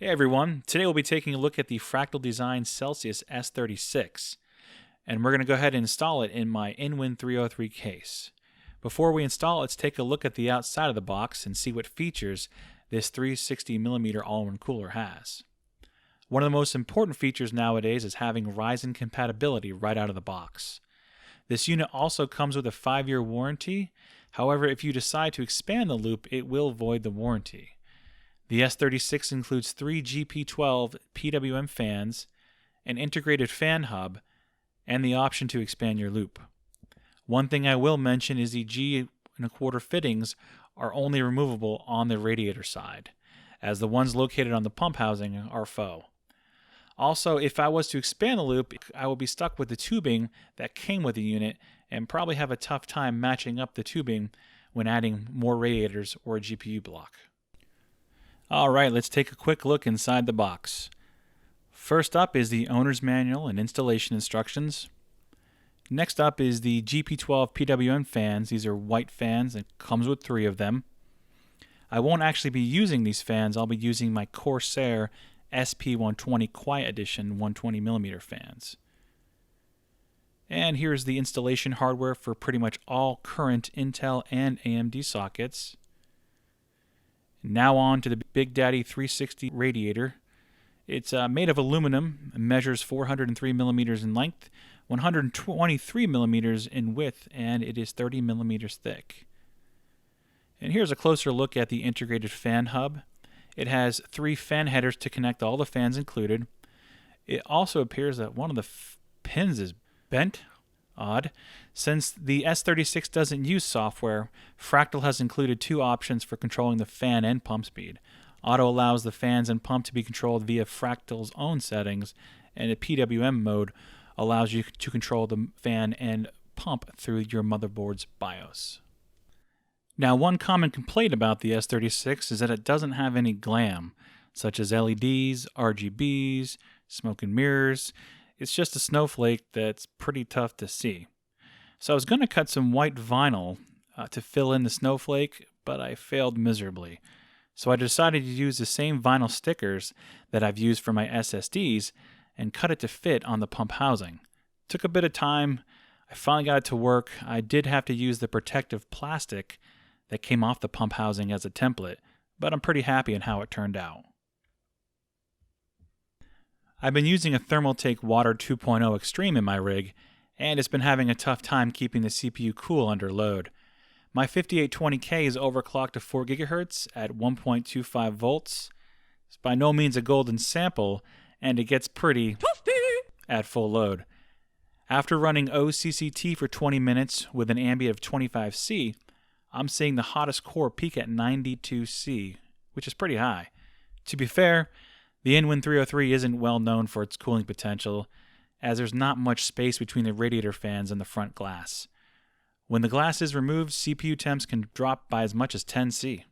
Hey everyone, today we'll be taking a look at the Fractal Design Celsius S36, and we're going to go ahead and install it in my InWin 303 case. Before we install it, let's take a look at the outside of the box and see what features this 360mm all-in-one cooler has. One of the most important features nowadays is having Ryzen compatibility right out of the box. This unit also comes with a 5-year warranty. However, if you decide to expand the loop, it will void the warranty. The S36 includes 3 GP12 PWM fans, an integrated fan hub, and the option to expand your loop. One thing I will mention is the G1/4 fittings are only removable on the radiator side, as the ones located on the pump housing are faux. Also, if I was to expand the loop, I would be stuck with the tubing that came with the unit and probably have a tough time matching up the tubing when adding more radiators or a GPU block. Alright, let's take a quick look inside the box. First up is the owner's manual and installation instructions. Next up is the GP12 PWM fans. These are white fans and comes with 3 of them. I won't actually be using these fans. I'll be using my Corsair SP120 Quiet Edition 120mm fans. And here's the installation hardware for pretty much all current Intel and AMD sockets. Now on to the Big Daddy 360 radiator. It's made of aluminum, measures 403mm in length, 123mm in width, and it is 30mm thick. And here's a closer look at the integrated fan hub. It has 3 fan headers to connect all the fans included. It also appears that one of the pins is bent. Odd. Since the S36 doesn't use software, Fractal has included 2 options for controlling the fan and pump speed. Auto allows the fans and pump to be controlled via Fractal's own settings, and a PWM mode allows you to control the fan and pump through your motherboard's BIOS. Now, one common complaint about the S36 is that it doesn't have any glam, such as LEDs, RGBs, smoke and mirrors. It's just a snowflake that's pretty tough to see. So I was going to cut some white vinyl to fill in the snowflake, but I failed miserably. So I decided to use the same vinyl stickers that I've used for my SSDs and cut it to fit on the pump housing. Took a bit of time. I finally got it to work. I did have to use the protective plastic that came off the pump housing as a template, but I'm pretty happy in how it turned out. I've been using a Thermaltake Water 2.0 Extreme in my rig, and it's been having a tough time keeping the CPU cool under load. My 5820K is overclocked to 4 GHz at 1.25 volts. It's by no means a golden sample, and it gets pretty at full load. After running OCCT for 20 minutes with an ambient of 25C, I'm seeing the hottest core peak at 92C, which is pretty high. To be fair, the InWin 303 isn't well known for its cooling potential, as there's not much space between the radiator fans and the front glass. When the glass is removed, CPU temps can drop by as much as 10C.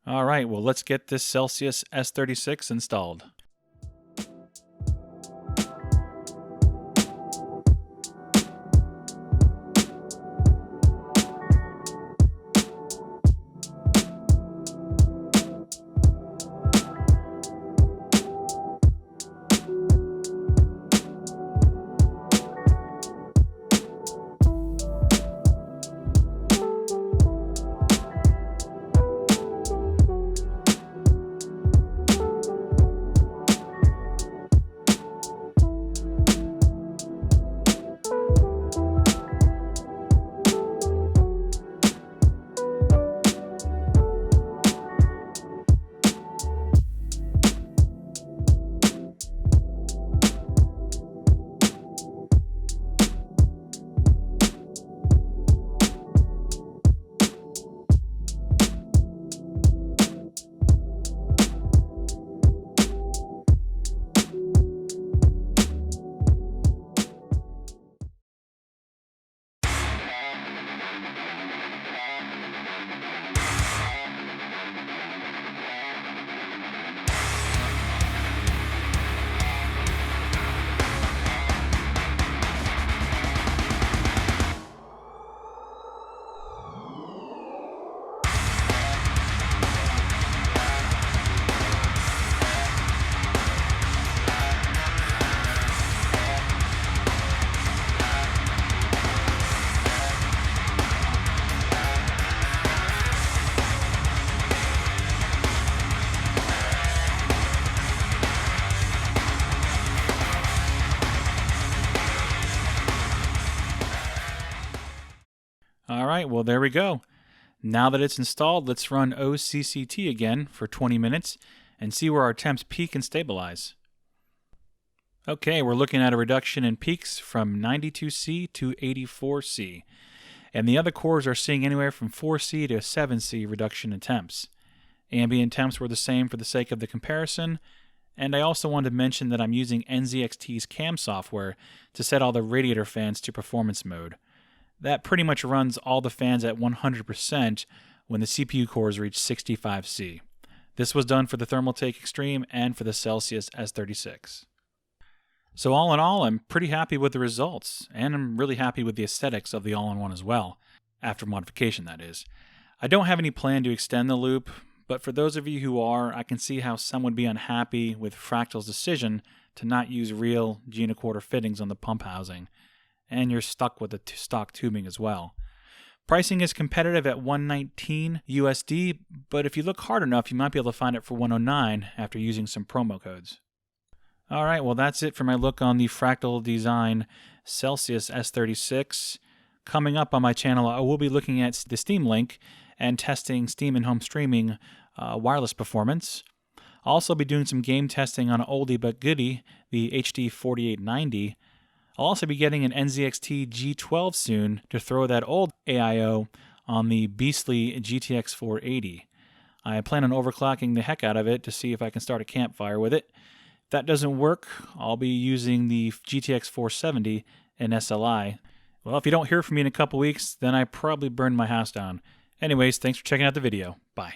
Alright, well let's get this Celsius S36 installed. Alright, well there we go. Now that it's installed, let's run OCCT again for 20 minutes and see where our temps peak and stabilize. Okay, we're looking at a reduction in peaks from 92C to 84C. And the other cores are seeing anywhere from 4C to 7C reduction in temps. Ambient temps were the same for the sake of the comparison. And I also wanted to mention that I'm using NZXT's CAM software to set all the radiator fans to performance mode. That pretty much runs all the fans at 100% when the CPU cores reach 65C. This was done for the Thermaltake Extreme and for the Celsius S36. So all in all, I'm pretty happy with the results, and I'm really happy with the aesthetics of the all-in-one as well, after modification that is. I don't have any plan to extend the loop, but for those of you who are, I can see how some would be unhappy with Fractal's decision to not use real G1/4 fittings on the pump housing, and you're stuck with the stock tubing as well. Pricing is competitive at $119 USD, but if you look hard enough, you might be able to find it for $109 after using some promo codes. Alright, well that's it for my look on the Fractal Design Celsius S36. Coming up on my channel, I will be looking at the Steam Link and testing Steam and home streaming wireless performance. I'll also be doing some game testing on an oldie but goodie, the HD 4890. I'll also be getting an NZXT G12 soon to throw that old AIO on the beastly GTX 480. I plan on overclocking the heck out of it to see if I can start a campfire with it. If that doesn't work, I'll be using the GTX 470 in SLI. Well, if you don't hear from me in a couple weeks, then I probably burned my house down. Anyways, thanks for checking out the video. Bye.